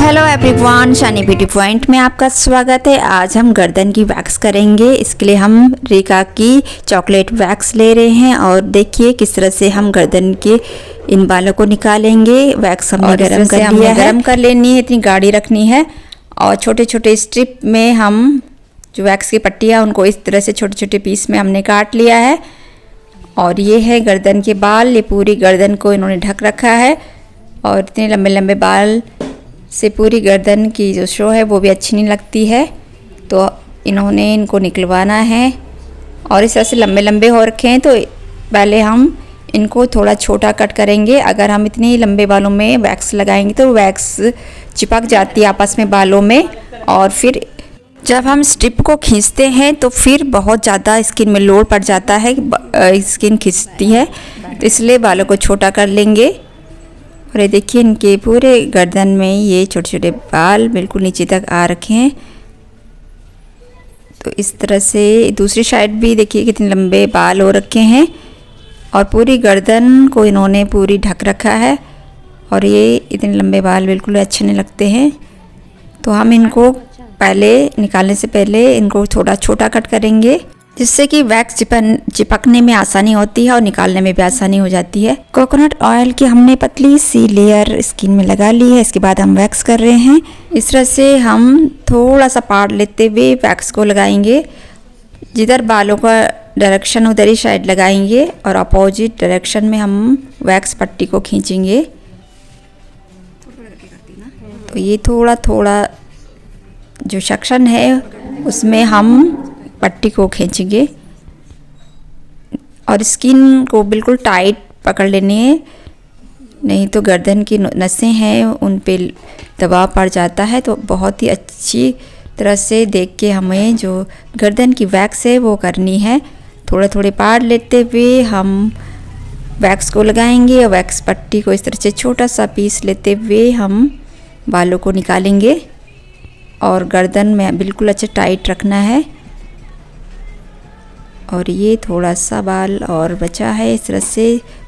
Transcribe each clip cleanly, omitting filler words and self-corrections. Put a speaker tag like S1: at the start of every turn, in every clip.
S1: Hello everyone, शानी beauty point में आपका स्वागत है। आज हम गर्दन की वैक्स करेंगे। इसके लिए हम रिका की चॉकलेट वैक्स ले रहे हैं और देखिए किस तरह से हम गर्दन के इन बालों को निकालेंगे। वैक्स हमने गरम कर लिया है, गरम कर लेनी है, इतनी गाढ़ी रखनी है और छोटे छोटे स्ट्रिप में हम जो वैक्स की पट्टियाँ उनको इस तरह से छोटे छोटे पीस में हमने काट लिया है। और ये है गर्दन के बाल, ये पूरी गर्दन को इन्होंने ढक रखा है और इतने लंबे लंबे बाल से पूरी गर्दन की जो शो है वो भी अच्छी नहीं लगती है, तो इन्होंने इनको निकलवाना है। और इस तरह से लंबे लंबे हो रखे हैं तो पहले हम इनको थोड़ा छोटा कट करेंगे। अगर हम इतने लंबे बालों में वैक्स लगाएंगे तो वैक्स चिपक जाती है आपस में बालों में, और फिर जब हम स्ट्रिप को खींचते हैं तो फिर बहुत ज़्यादा स्किन में लोड पड़ जाता है, स्किन खींचती है, तो इसलिए बालों को छोटा कर लेंगे। और ये देखिए इनके पूरे गर्दन में ये छोटे छोटे बाल बिल्कुल नीचे तक आ रखे हैं। तो इस तरह से दूसरी साइड भी देखिए कितने लंबे बाल हो रखे हैं और पूरी गर्दन को इन्होंने पूरी ढक रखा है। और ये इतने लंबे बाल बिल्कुल अच्छे नहीं लगते हैं, तो हम इनको पहले निकालने से पहले इनको थोड़ा छोटा कट करेंगे, जिससे कि वैक्स चिपकने में आसानी होती है और निकालने में भी आसानी हो जाती है। कोकोनट ऑयल की हमने पतली सी लेयर स्किन में लगा ली है। इसके बाद हम वैक्स कर रहे हैं। इस तरह से हम थोड़ा सा पार्ट लेते हुए वैक्स को लगाएंगे। जिधर बालों का डायरेक्शन उधर ही साइड लगाएंगे और अपोजिट डायरेक्शन में हम वैक्स पट्टी को खींचेंगे। तो ये थोड़ा थोड़ा जो सेक्शन है उसमें हम पट्टी को खींचेंगे और स्किन को बिल्कुल टाइट पकड़ लेनी है, नहीं तो गर्दन की नसें हैं उन पे दबाव पड़ जाता है। तो बहुत ही अच्छी तरह से देख के हमें जो गर्दन की वैक्स है वो करनी है। थोड़े थोड़े पार्ट लेते हुए हम वैक्स को लगाएंगे और वैक्स पट्टी को इस तरह से छोटा सा पीस लेते हुए हम बालों को निकालेंगे और गर्दन में बिल्कुल अच्छे टाइट रखना है। और ये थोड़ा सा बाल और बचा है। इस तरह से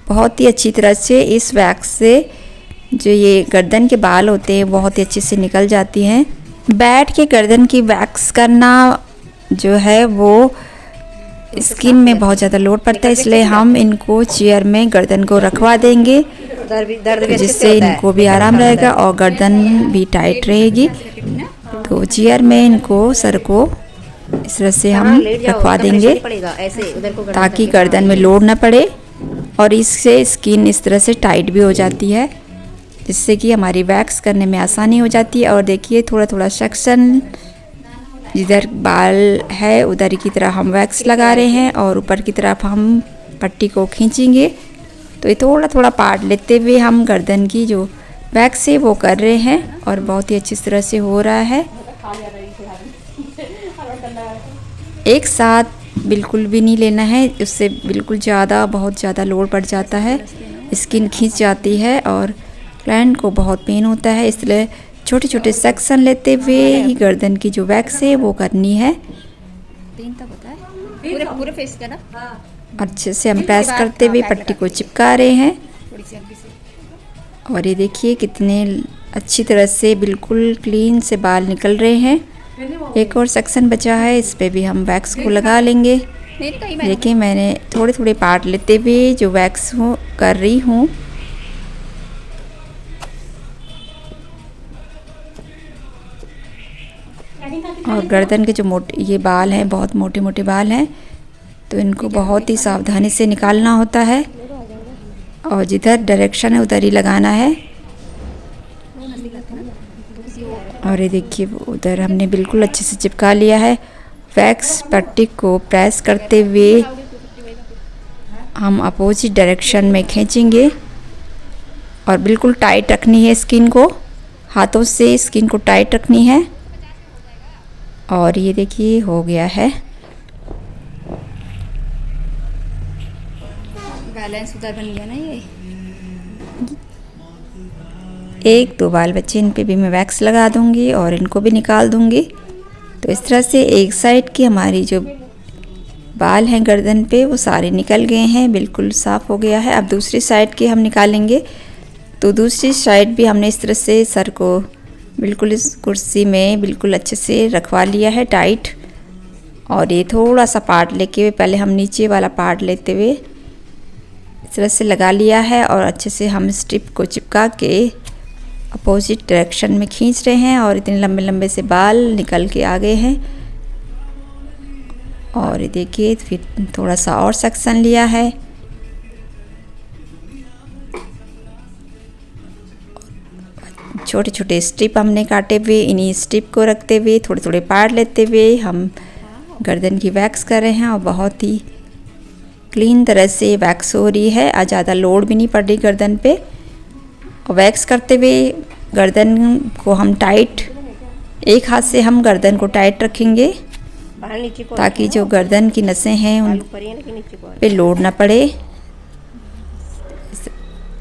S1: बहुत ही अच्छी तरह से इस वैक्स से जो ये गर्दन के बाल होते हैं बहुत ही अच्छे से निकल जाती हैं। बैठ के गर्दन की वैक्स करना जो है वो स्किन में बहुत ज़्यादा लोड पड़ता है, इसलिए हम इनको चेयर में गर्दन को रखवा देंगे, जिससे इनको भी आराम रहेगा और गर्दन भी टाइट रहेगी। तो चेयर में इनको सर को इस तरह से हम रखवा देंगे ताकि गर्दन में लोड ना पड़े, और इससे स्किन इस तरह से टाइट भी हो जाती है, जिससे कि हमारी वैक्स करने में आसानी हो जाती है। और देखिए थोड़ा थोड़ा सेक्शन जिधर बाल है उधर की तरफ हम वैक्स लगा रहे हैं और ऊपर की तरफ हम पट्टी को खींचेंगे। तो ये थोड़ा थोड़ा पार्ट लेते हुए हम गर्दन की जो वैक्स है वो कर रहे हैं और बहुत ही अच्छी तरह से हो रहा है। एक साथ बिल्कुल भी नहीं लेना है, उससे बिल्कुल बहुत ज़्यादा लोड पड़ जाता है, स्किन खींच जाती है और क्लाइंट को बहुत पेन होता है। इसलिए छोटे छोटे सेक्शन लेते हुए ही गर्दन की जो वैक्स है वो करनी है।
S2: पूरे फेस का ना
S1: अच्छे से हम प्रेस करते हुए पट्टी को चिपका रहे हैं। और ये देखिए कितने अच्छी तरह से बिल्कुल क्लीन से बाल निकल रहे हैं। एक और सेक्शन बचा है, इस पे भी हम वैक्स को लगा लेंगे। देखिए मैंने थोड़े थोड़े पार्ट लेते हुए जो वैक्स कर रही हूँ। और गर्दन के जो ये बाल हैं बहुत मोटे मोटे बाल हैं, तो इनको बहुत ही सावधानी से निकालना होता है और जिधर डायरेक्शन है उधर ही लगाना है। और ये देखिए उधर हमने बिल्कुल अच्छे से चिपका लिया है। वैक्स पट्टी को प्रेस करते हुए हम अपोजिट डायरेक्शन में खींचेंगे और बिल्कुल टाइट रखनी है स्किन को, हाथों से स्किन को टाइट रखनी है। और ये देखिए हो गया है।
S2: बैलेंस उधर बन गया ना। ये
S1: एक दो बाल बच्चे, इन पे भी मैं वैक्स लगा दूंगी और इनको भी निकाल दूंगी। तो इस तरह से एक साइड की हमारी जो बाल हैं गर्दन पे वो सारे निकल गए हैं, बिल्कुल साफ़ हो गया है। अब दूसरी साइड के हम निकालेंगे। तो दूसरी साइड भी हमने इस तरह से सर को बिल्कुल इस कुर्सी में बिल्कुल अच्छे से रखवा लिया है टाइट। और ये थोड़ा सा पार्ट लेके पहले हम नीचे वाला पार्ट लेते हुए इस तरह से लगा लिया है और अच्छे से हम स्ट्रिप को चिपका के अपोजिट डायरेक्शन में खींच रहे हैं। और इतने लंबे लंबे से बाल निकल के आ गए हैं। और ये देखिए फिर थोड़ा सा और सेक्शन लिया है। छोटे छोटे स्ट्रिप हमने काटे हुए, इन्हीं स्ट्रिप को रखते हुए थोड़े थोड़े पार्ट लेते हुए हम गर्दन की वैक्स कर रहे हैं। और बहुत ही क्लीन तरह से वैक्स हो रही है। आज ज़्यादा लोड भी नहीं पड़ रही गर्दन पे। और वैक्स करते हुए गर्दन को हम टाइट, एक हाथ से हम गर्दन को टाइट रखेंगे ताकि जो गर्दन की नसें हैं उन पे लोड ना पड़े।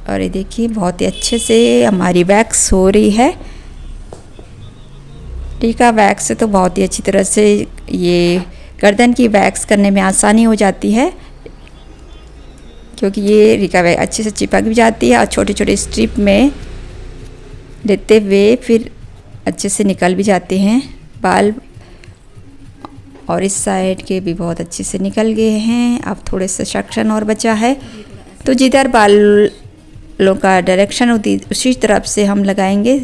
S1: और ये देखिए बहुत ही अच्छे से हमारी वैक्स हो रही है। रीका वैक्स से तो बहुत ही अच्छी तरह से ये गर्दन की वैक्स करने में आसानी हो जाती है, क्योंकि ये रीका वैक्स अच्छे से चिपक भी जाती है और छोटे छोटे स्ट्रिप में लेते हुए फिर अच्छे से निकल भी जाते हैं बाल। और इस साइड के भी बहुत अच्छे से निकल गए हैं। अब थोड़े से सेक्शन और बचा है, तो जिधर बालों का डायरेक्शन होती उसी तरफ से हम लगाएंगे।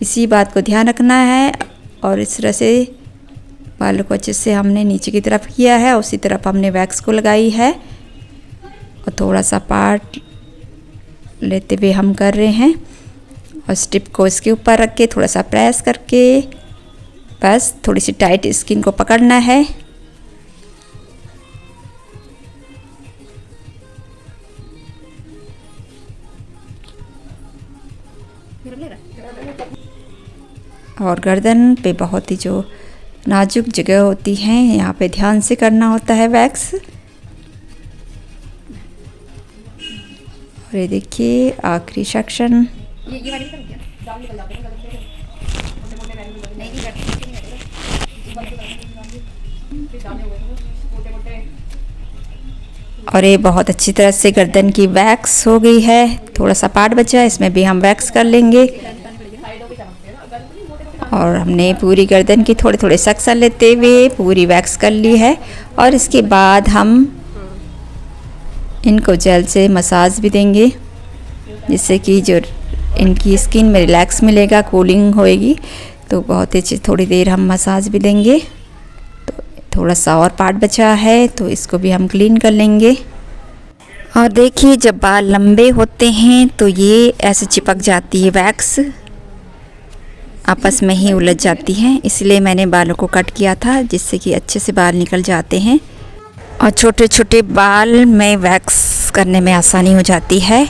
S1: इसी बात को ध्यान रखना है। और इस तरह से बालों को अच्छे से हमने नीचे की तरफ किया है, उसी तरफ हमने वैक्स को लगाई है। और थोड़ा सा पार्ट लेते हुए हम कर रहे हैं और स्ट्रिप को इसके ऊपर रख के थोड़ा सा प्रेस करके बस थोड़ी सी टाइट स्किन को पकड़ना है। और गर्दन पे बहुत ही जो नाजुक जगह होती है यहाँ पे ध्यान से करना होता है वैक्स। और ये देखिए आखिरी सेक्शन।
S2: ये वाली कर दिया दाम निकल जाते हैं मोटे-मोटे नहीं मोटे।
S1: और ये बहुत अच्छी तरह से गर्दन की वैक्स हो गई है। थोड़ा सा पार्ट बचा है, इसमें भी हम वैक्स कर लेंगे। और हमने पूरी गर्दन की थोड़े थोड़े सेक्शन लेते हुए पूरी वैक्स कर ली है। और इसके बाद हम इनको जेल से मसाज भी देंगे, जिससे कि जो इनकी स्किन में रिलैक्स मिलेगा, कूलिंग होएगी। तो बहुत ही अच्छी थोड़ी देर हम मसाज भी देंगे। तो थोड़ा सा और पार्ट बचा है तो इसको भी हम क्लीन कर लेंगे। और देखिए जब बाल लंबे होते हैं तो ये ऐसे चिपक जाती है, वैक्स आपस में ही उलझ जाती है। इसलिए मैंने बालों को कट किया था, जिससे कि अच्छे से बाल निकल जाते हैं और छोटे छोटे बाल में वैक्स करने में आसानी हो जाती है।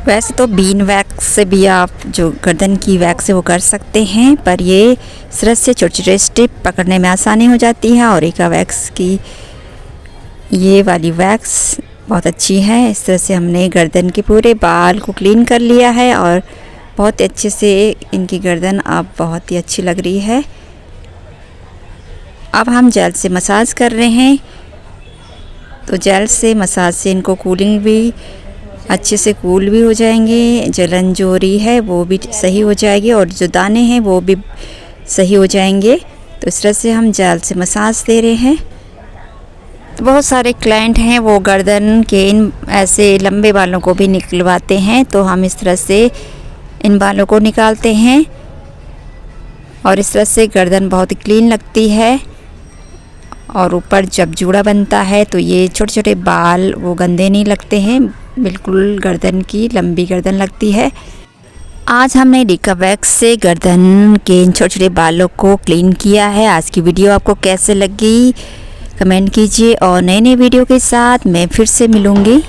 S1: वैसे तो बीन वैक्स से भी आप जो गर्दन की वैक्स है वो कर सकते हैं, पर ये सिर्फ से छोटे छोटे स्ट्रिप पकड़ने में आसानी हो जाती है। और रीका वैक्स की ये वाली वैक्स बहुत अच्छी है। इस तरह से हमने गर्दन के पूरे बाल को क्लीन कर लिया है और बहुत अच्छे से इनकी गर्दन अब बहुत ही अच्छी लग रही है। अब हम जेल से मसाज कर रहे हैं, तो जेल से मसाज से इनको कूलिंग भी अच्छे से कूल भी हो जाएंगे, जलन जो हो रही है वो भी सही हो जाएगी और जो दाने हैं वो भी सही हो जाएंगे। तो इस तरह से हम जेल से मसाज दे रहे हैं। तो बहुत सारे क्लाइंट हैं वो गर्दन के इन ऐसे लंबे बालों को भी निकलवाते हैं, तो हम इस तरह से इन बालों को निकालते हैं और इस तरह से गर्दन बहुत ही क्लीन लगती है। और ऊपर जब जूड़ा बनता है तो ये छोटे छोटे बाल वो गंदे नहीं लगते हैं, बिल्कुल गर्दन की लंबी गर्दन लगती है। आज हमने रीका वैक्स से गर्दन के इन छोटे छोटे बालों को क्लीन किया है। आज की वीडियो आपको कैसे लगी कमेंट कीजिए और नए नए वीडियो के साथ मैं फिर से मिलूँगी।